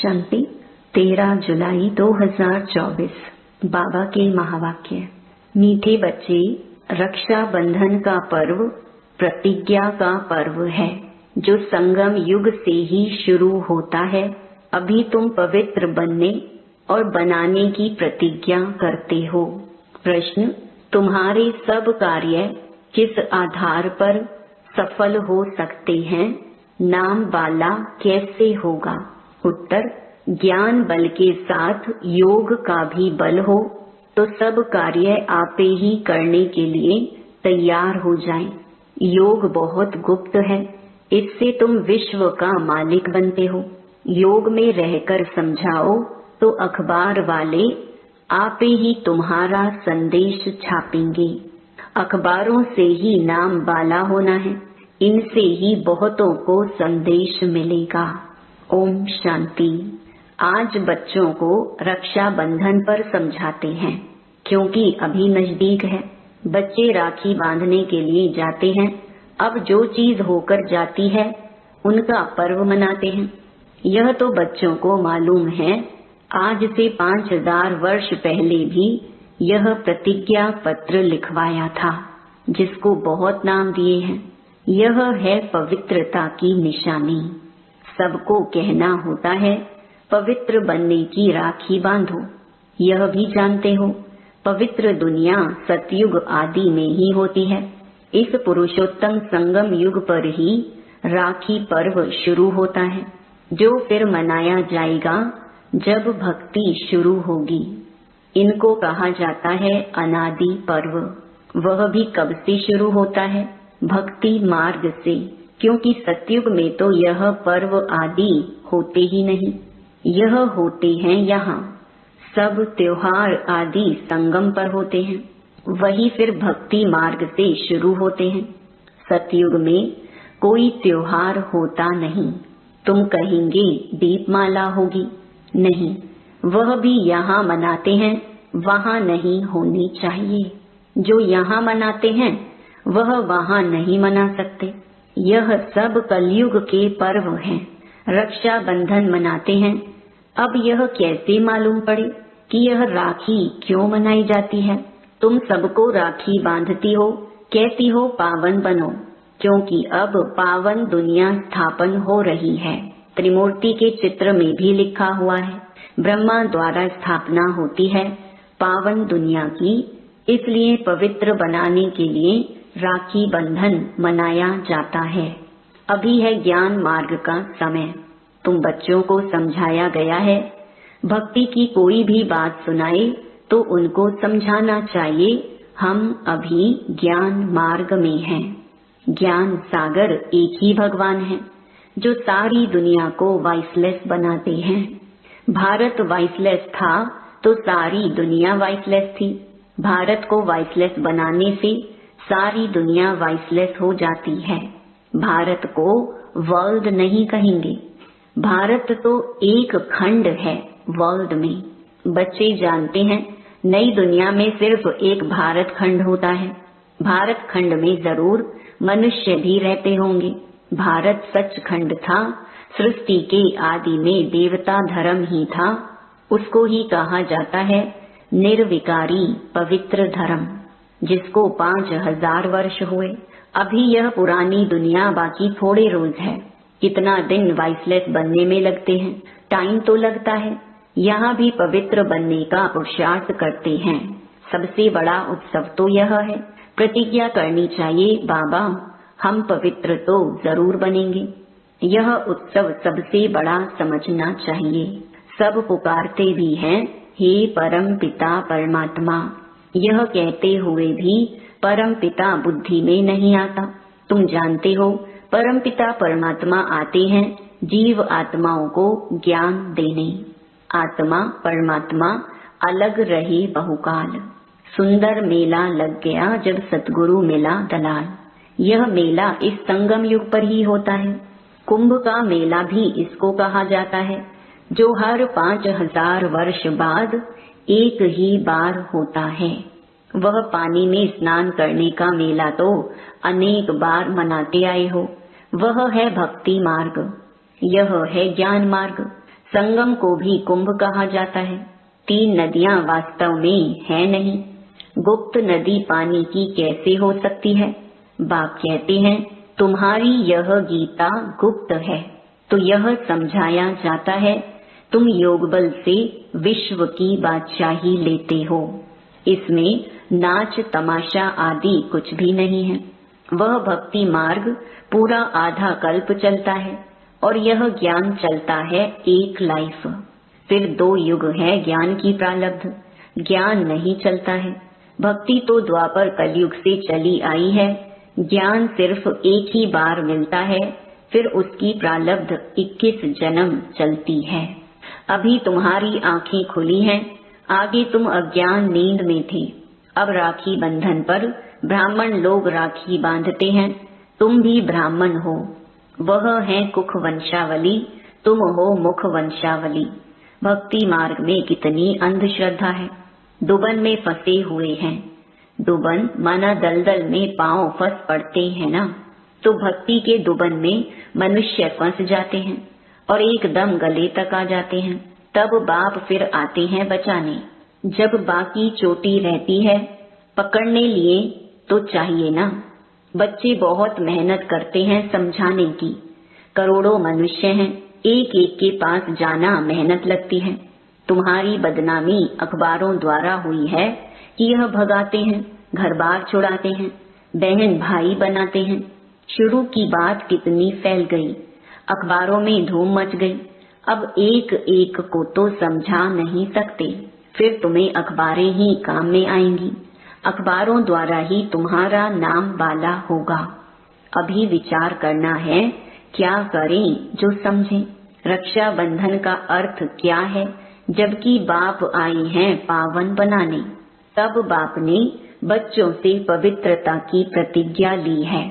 शांति। 13 जुलाई 2024 बाबा के महावाक्य। मीठे बच्चे, रक्षा बंधन का पर्व प्रतिज्ञा का पर्व है जो संगम युग से ही शुरू होता है। अभी तुम पवित्र बनने और बनाने की प्रतिज्ञा करते हो। प्रश्न, तुम्हारे सब कार्य किस आधार पर सफल हो सकते हैं? नाम वाला कैसे होगा? उत्तर, ज्ञान बल के साथ योग का भी बल हो तो सब कार्य आपे ही करने के लिए तैयार हो जाएं। योग बहुत गुप्त है, इससे तुम विश्व का मालिक बनते हो। योग में रहकर समझाओ तो अखबार वाले आपे ही तुम्हारा संदेश छापेंगे। अखबारों से ही नाम वाला होना है, इनसे ही बहुतों को संदेश मिलेगा। ओम शांति। आज बच्चों को रक्षा बंधन पर समझाते हैं क्योंकि अभी नजदीक है। बच्चे राखी बांधने के लिए जाते हैं। अब जो चीज होकर जाती है उनका पर्व मनाते हैं। यह तो बच्चों को मालूम है। आज से 5000 वर्ष पहले भी यह प्रतिज्ञा पत्र लिखवाया था, जिसको बहुत नाम दिए हैं। यह है पवित्रता की निशानी। सबको कहना होता है पवित्र बनने की राखी बांधो। यह भी जानते हो पवित्र दुनिया सतयुग आदि में ही होती है। इस पुरुषोत्तम संगम युग पर ही राखी पर्व शुरू होता है, जो फिर मनाया जाएगा जब भक्ति शुरू होगी। इनको कहा जाता है अनादि पर्व। वह भी कब से शुरू होता है? भक्ति मार्ग से, क्योंकि सतयुग में तो यह पर्व आदि होते ही नहीं। यह होते हैं यहाँ। सब त्योहार आदि संगम पर होते हैं, वही फिर भक्ति मार्ग से शुरू होते हैं। सतयुग में कोई त्योहार होता नहीं। तुम कहेंगे दीपमाला होगी, नहीं, वह भी यहाँ मनाते हैं, वहाँ नहीं होनी चाहिए। जो यहाँ मनाते हैं वह वहाँ नहीं मना सकते। यह सब कलयुग के पर्व हैं। रक्षा बंधन मनाते हैं। अब यह कैसे मालूम पड़े कि यह राखी क्यों मनाई जाती है? तुम सबको राखी बांधती हो, कहती हो पावन बनो, क्योंकि अब पावन दुनिया स्थापन हो रही है। त्रिमूर्ति के चित्र में भी लिखा हुआ है, ब्रह्मा द्वारा स्थापना होती है पावन दुनिया की। इसलिए पवित्र बनाने के लिए राखी बंधन मनाया जाता है। अभी है ज्ञान मार्ग का समय। तुम बच्चों को समझाया गया है, भक्ति की कोई भी बात सुनाए तो उनको समझाना चाहिए हम अभी ज्ञान मार्ग में हैं। ज्ञान सागर एक ही भगवान है जो सारी दुनिया को वाइसलेस बनाते हैं। भारत वाइसलेस था तो सारी दुनिया वाइसलेस थी। भारत को वाइसलेस बनाने से सारी दुनिया वाइसलेस हो जाती है। भारत को वर्ल्ड नहीं कहेंगे। भारत तो एक खंड है वर्ल्ड में। बच्चे जानते हैं नई दुनिया में सिर्फ एक भारत खंड होता है। भारत खंड में जरूर मनुष्य भी रहते होंगे। भारत सचखंड था। सृष्टि के आदि में देवता धर्म ही था। उसको ही कहा जाता है निर्विकारी पवित्र धर्म, जिसको 5000 वर्ष हुए। अभी यह पुरानी दुनिया बाकी थोड़े रोज है। कितना दिन वाइसलेस बनने में लगते हैं, टाइम तो लगता है। यहाँ भी पवित्र बनने का पुरुषार्थ करते हैं। सबसे बड़ा उत्सव तो यह है। प्रतिज्ञा करनी चाहिए, बाबा हम पवित्र तो जरूर बनेंगे। यह उत्सव सबसे बड़ा समझना चाहिए। सब पुकारते भी हैं हे परम पिता परमात्मा। यह कहते हुए भी परम पिता बुद्धि में नहीं आता। तुम जानते हो परम पिता परमात्मा आते हैं जीव आत्माओं को ज्ञान देने। आत्मा परमात्मा अलग रहे बहुकाल। सुंदर मेला लग गया जब सतगुरु मिला दलाल। यह मेला इस संगम युग पर ही होता है। कुंभ का मेला भी इसको कहा जाता है, जो हर 5000 वर्ष बाद एक ही बार होता है। वह पानी में स्नान करने का मेला तो अनेक बार मनाते आए हो। वह है भक्ति मार्ग, यह है ज्ञान मार्ग। संगम को भी कुंभ कहा जाता है। 3 नदियां वास्तव में है नहीं। गुप्त नदी पानी की कैसे हो सकती है? बाप कहते हैं तुम्हारी यह गीता गुप्त है। तो यह समझाया जाता है तुम योग बल से विश्व की बादशाही लेते हो। इसमें नाच तमाशा आदि कुछ भी नहीं है। वह भक्ति मार्ग पूरा आधा कल्प चलता है और यह ज्ञान चलता है 1 लाइफ। फिर 2 युग है ज्ञान की प्रारब्ध, ज्ञान नहीं चलता है। भक्ति तो द्वापर कलयुग से चली आई है। ज्ञान सिर्फ एक ही बार मिलता है, फिर उसकी प्रारब्ध 21 जन्म चलती है। अभी तुम्हारी आंखें खुली हैं, आगे तुम अज्ञान नींद में थे। अब राखी बंधन पर ब्राह्मण लोग राखी बांधते हैं, तुम भी ब्राह्मण हो। वह है कुख वंशावली, तुम हो मुख वंशावली। भक्ति मार्ग में कितनी अंधश्रद्धा है। दुबन में फंसे हुए हैं। दुबन माना दलदल में पांव फंस पड़ते हैं ना, तो भक्ति के दुबन में मनुष्य फंस जाते हैं और एकदम गले तक आ जाते हैं। तब बाप फिर आते हैं बचाने। जब बाकी चोटी रहती है पकड़ने लिए तो चाहिए ना। बच्चे बहुत मेहनत करते हैं समझाने की। करोड़ों मनुष्य हैं, एक एक के पास जाना मेहनत लगती है। तुम्हारी बदनामी अखबारों द्वारा हुई है कि यह भगाते हैं, घर बार छुड़ाते हैं, बहन भाई बनाते हैं। शुरू की बात कितनी फैल गई, अखबारों में धूम मच गई। अब एक एक को तो समझा नहीं सकते, फिर तुम्हें अखबारें ही काम में आएंगी। अखबारों द्वारा ही तुम्हारा नाम बाला होगा। अभी विचार करना है क्या करें जो समझें। रक्षा बंधन का अर्थ क्या है? जबकि बाप आए हैं पावन बनाने, तब बाप ने बच्चों से पवित्रता की प्रतिज्ञा ली है।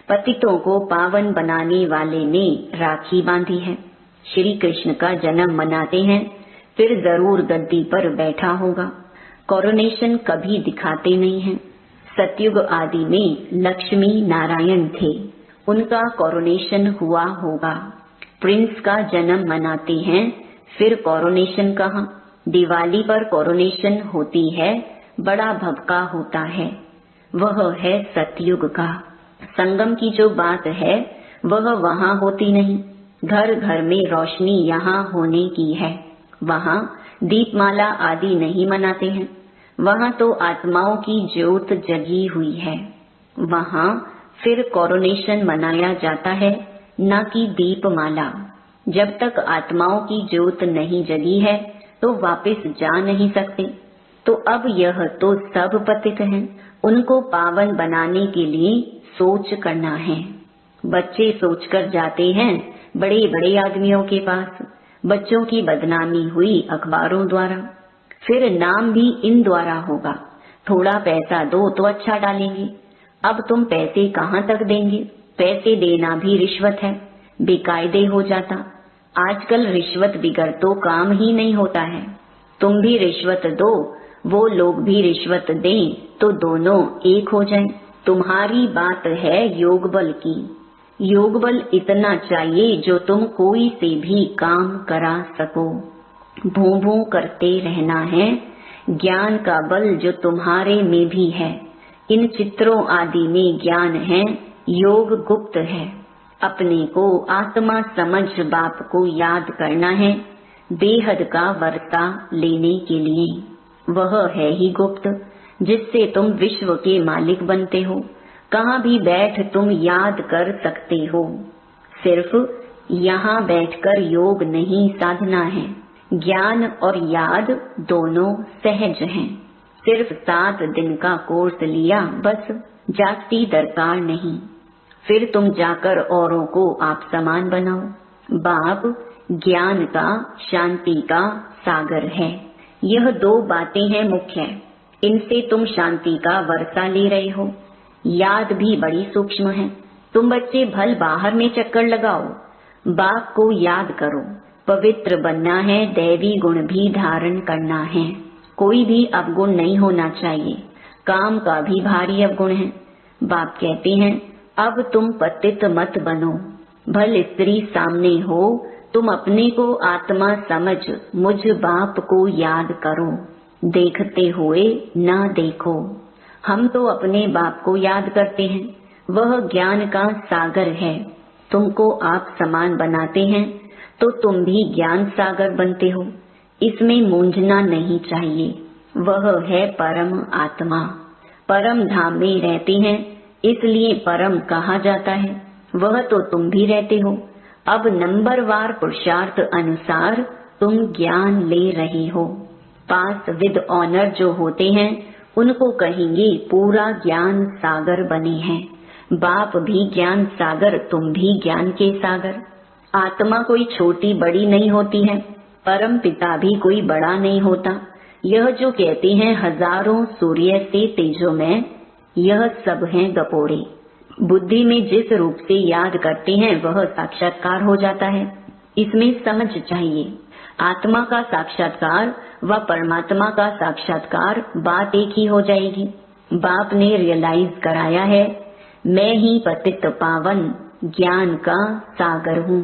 पतितों को पावन बनाने वाले ने राखी बांधी है। श्री कृष्ण का जन्म मनाते हैं, फिर जरूर गद्दी पर बैठा होगा। कोरोनेशन कभी दिखाते नहीं हैं। सतयुग आदि में लक्ष्मी नारायण थे, उनका कोरोनेशन हुआ होगा। प्रिंस का जन्म मनाते हैं, फिर कोरोनेशन कहाँ? दिवाली पर कोरोनेशन होती है, बड़ा भभका होता है। वह है सतयुग का। संगम की जो बात है वह वहाँ होती नहीं। घर घर में रोशनी यहाँ होने की है। वहाँ दीपमाला आदि नहीं मनाते हैं। वहाँ तो आत्माओं की ज्योत जगी हुई है। वहाँ फिर कोरोनेशन मनाया जाता है, न कि दीपमाला। जब तक आत्माओं की ज्योत नहीं जगी है तो वापस जा नहीं सकते। तो अब यह तो सब पतित हैं, उनको पावन बनाने के लिए सोच करना है। बच्चे सोचकर जाते हैं बड़े बड़े आदमियों के पास। बच्चों की बदनामी हुई अखबारों द्वारा, फिर नाम भी इन द्वारा होगा। थोड़ा पैसा दो तो अच्छा डालेंगे। अब तुम पैसे कहाँ तक देंगे? पैसे देना भी रिश्वत है, बेकायदे हो जाता। आजकल रिश्वत बिगर तो काम ही नहीं होता है। तुम भी रिश्वत दो, वो लोग भी रिश्वत दें, तो दोनों एक हो जाएं। तुम्हारी बात है योग बल की। योग बल इतना चाहिए जो तुम कोई से भी काम करा सको। भूं भूं करते रहना है। ज्ञान का बल जो तुम्हारे में भी है। इन चित्रों आदि में ज्ञान है, योग गुप्त है। अपने को आत्मा समझ बाप को याद करना है, बेहद का वर्ता लेने के लिए। वह है ही गुप्त, जिससे तुम विश्व के मालिक बनते हो। कहाँ भी बैठ तुम याद कर सकते हो। सिर्फ यहाँ बैठकर योग नहीं साधना है। ज्ञान और याद दोनों सहज हैं। सिर्फ 7 दिन का कोर्स लिया बस, जास्ती दरकार नहीं। फिर तुम जाकर औरों को आप समान बनाओ। बाप ज्ञान का, शांति का सागर है। यह 2 बातें हैं मुख्य। इनसे तुम शांति का वर्षा ले रहे हो। याद भी बड़ी सूक्ष्म है। तुम बच्चे भल बाहर में चक्कर लगाओ, बाप को याद करो। पवित्र बनना है, दैवी गुण भी धारण करना है। कोई भी अवगुण नहीं होना चाहिए। काम का भी भारी अवगुण है। बाप कहते हैं अब तुम पतित मत बनो। भल स्त्री सामने हो तुम अपने को आत्मा समझ मुझ बाप को याद करो, देखते हुए ना देखो। हम तो अपने बाप को याद करते हैं, वह ज्ञान का सागर है। तुमको आप समान बनाते हैं तो तुम भी ज्ञान सागर बनते हो, इसमें मूंझना नहीं चाहिए। वह है परम आत्मा, परम धाम में रहते हैं, इसलिए परम कहा जाता है। वह तो तुम भी रहते हो। अब नंबरवार पुरुषार्थ अनुसार तुम ज्ञान ले रहे हो। पास विद ऑनर जो होते हैं उनको कहेंगे पूरा ज्ञान सागर बने हैं। बाप भी ज्ञान सागर, तुम भी ज्ञान के सागर। आत्मा कोई छोटी बड़ी नहीं होती है, परम पिता भी कोई बड़ा नहीं होता। यह जो कहते हैं हजारों सूर्य से तेजोमय, यह सब हैं गपोड़े। बुद्धि में जिस रूप से याद करते हैं वह साक्षात्कार हो जाता है, इसमें समझ चाहिए। आत्मा का साक्षात्कार व परमात्मा का साक्षात्कार बात एक ही हो जाएगी। बाप ने रियलाइज कराया है, मैं ही पतित पावन ज्ञान का सागर हूँ।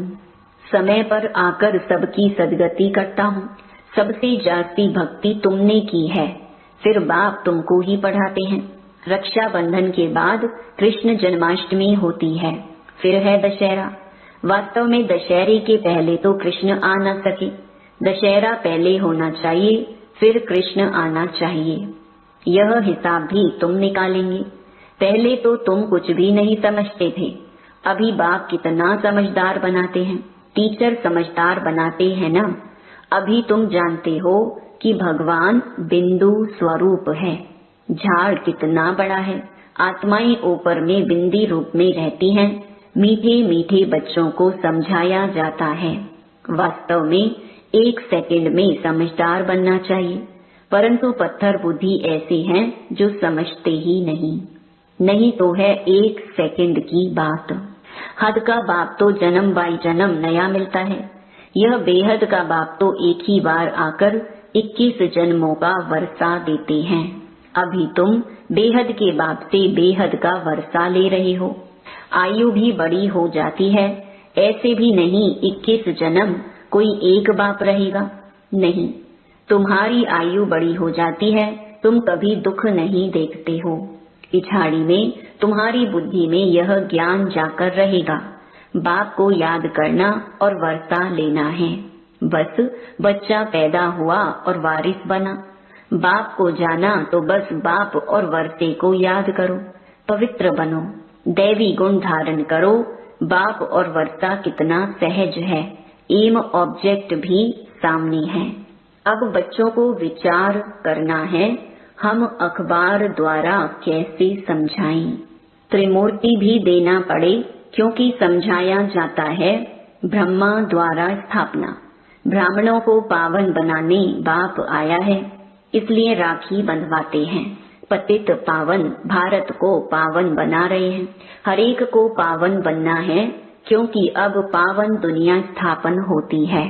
समय पर आकर सबकी सदगति करता हूँ। सबसे जास्ती भक्ति तुमने की है, फिर बाप तुमको ही पढ़ाते हैं। रक्षाबंधन के बाद कृष्ण जन्माष्टमी होती है, फिर है दशहरा। वास्तव में दशहरे के पहले तो कृष्ण आ न सके। दशहरा पहले होना चाहिए, फिर कृष्ण आना चाहिए। यह हिसाब भी तुम निकालेंगे। पहले तो तुम कुछ भी नहीं समझते थे, अभी बाप कितना समझदार बनाते हैं। टीचर समझदार बनाते हैं ना। अभी तुम जानते हो कि भगवान बिंदु स्वरूप है। झाड़ कितना बड़ा है। आत्माएं ऊपर में बिंदी रूप में रहती हैं। मीठे मीठे बच्चों को समझाया जाता है। वास्तव में 1 सेकंड में समझदार बनना चाहिए, परंतु पत्थर बुद्धि ऐसे हैं जो समझते ही नहीं तो है 1 सेकंड की बात। हद का बाप तो जन्म बाई जन्म नया मिलता है। यह बेहद का बाप तो एक ही बार आकर 21 जन्मों का वर्षा देते हैं। अभी तुम बेहद के बाप से बेहद का वर्षा ले रहे हो। आयु भी बड़ी हो जाती है। ऐसे भी नहीं 21 जन्म कोई एक बाप रहेगा, नहीं। तुम्हारी आयु बड़ी हो जाती है, तुम कभी दुख नहीं देखते हो। पिछाड़ी में तुम्हारी बुद्धि में यह ज्ञान जाकर रहेगा, बाप को याद करना और वर्षा लेना है। बस बच्चा पैदा हुआ और वारिस बना। बाप को जाना तो बस बाप और वर्षे को याद करो, पवित्र बनो, दैवी गुण धारण करो। बाप और वर्षा कितना सहज है, एम ऑब्जेक्ट भी सामने है। अब बच्चों को विचार करना है, हम अखबार द्वारा कैसे समझाएं। त्रिमूर्ति भी देना पड़े, क्योंकि समझाया जाता है ब्रह्मा द्वारा स्थापना। ब्राह्मणों को पावन बनाने बाप आया है, इसलिए राखी बंधवाते हैं। पतित पावन भारत को पावन बना रहे हैं। हरेक को पावन बनना है, क्योंकि अब पावन दुनिया स्थापन होती है।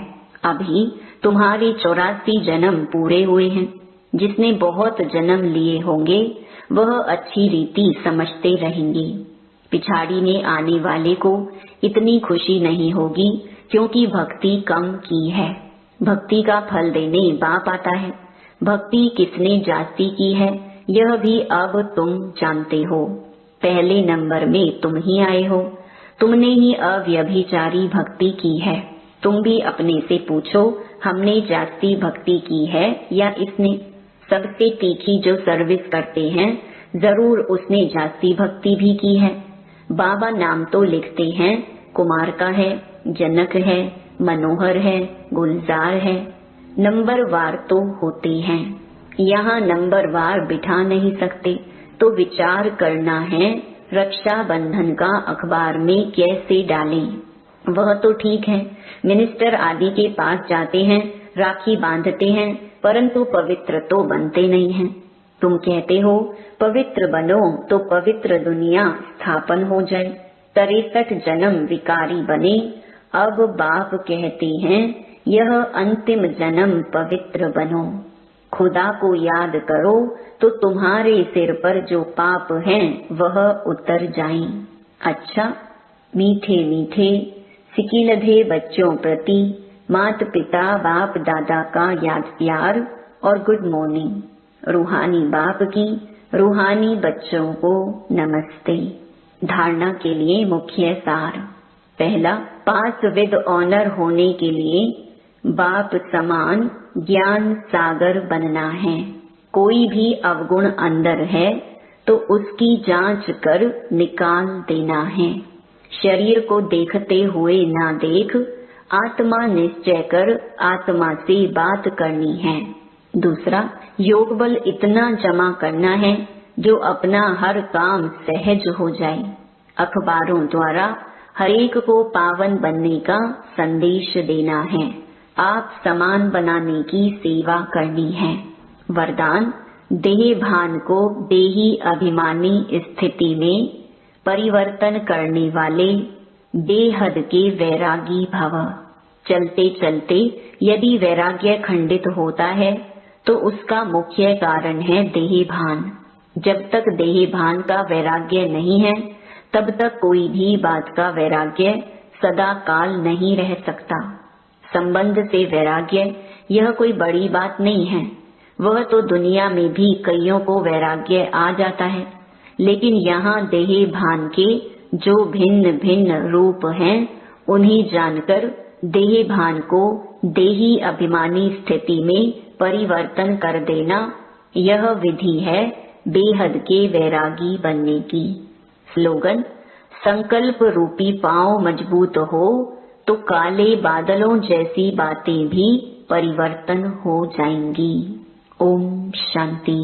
अभी तुम्हारे 84 जन्म पूरे हुए हैं। जिसने बहुत जन्म लिए होंगे वह अच्छी रीति समझते रहेंगे। पिछाड़ी में आने वाले को इतनी खुशी नहीं होगी, क्योंकि भक्ति कम की है। भक्ति का फल देने बाप आता है। भक्ति किसने जास्ती की है यह भी अब तुम जानते हो। पहले नंबर में तुम ही आए हो। तुमने ही अव्यभिचारी भक्ति की है। तुम भी अपने से पूछो, हमने जास्ती भक्ति की है या इसने? सबसे तीखी जो सर्विस करते हैं जरूर उसने जास्ती भक्ति भी की है। बाबा नाम तो लिखते हैं, कुमार का है, जनक है, मनोहर है, गुलजार है, नंबरवार तो होते हैं। यहाँ नंबरवार बिठा नहीं सकते, तो विचार करना है रक्षाबंधन का अखबार में कैसे डालें। वह तो ठीक है, मिनिस्टर आदि के पास जाते हैं, राखी बांधते हैं, परंतु पवित्र तो बनते नहीं हैं। तुम कहते हो पवित्र बनो तो पवित्र दुनिया स्थापन हो जाए। 63 जन्म विकारी बने। अब बाप कहते हैं यह अंतिम जन्म पवित्र बनो। खुदा को याद करो तो तुम्हारे सिर पर जो पाप हैं वह उतर जाएं। अच्छा, मीठे मीठे सिकीलधे बच्चों प्रति माता पिता बाप दादा का याद प्यार और गुड मॉर्निंग। रूहानी बाप की रूहानी बच्चों को नमस्ते। धारणा के लिए मुख्य सार। पहला, पास विद ऑनर होने के लिए बाप समान ज्ञान सागर बनना है। कोई भी अवगुण अंदर है तो उसकी जांच कर निकाल देना है। शरीर को देखते हुए ना देख, आत्मा निश्चय कर आत्मा से बात करनी है। दूसरा, योग बल इतना जमा करना है जो अपना हर काम सहज हो जाए। अखबारों द्वारा हरेक को पावन बनने का संदेश देना है। आप समान बनाने की सेवा करनी है। वरदान, देह भान को देही अभिमानी स्थिति में परिवर्तन करने वाले बेहद के वैरागी भव। चलते चलते यदि वैराग्य खंडित होता है तो उसका मुख्य कारण है देह भान। जब तक देह भान का वैराग्य नहीं है तब तक कोई भी बात का वैराग्य सदा काल नहीं रह सकता। संबंध से वैराग्य यह कोई बड़ी बात नहीं है। वह तो दुनिया में भी कईयों को वैराग्य आ जाता है, लेकिन यहाँ देह भान के जो भिन्न भिन्न रूप हैं उन्हें जानकर देह भान को देही अभिमानी स्थिति में परिवर्तन कर देना, यह विधि है बेहद के वैरागी बनने की। स्लोगन, संकल्प रूपी पांव मजबूत हो तो काले बादलों जैसी बातें भी परिवर्तन हो जाएंगी। ओम शांति।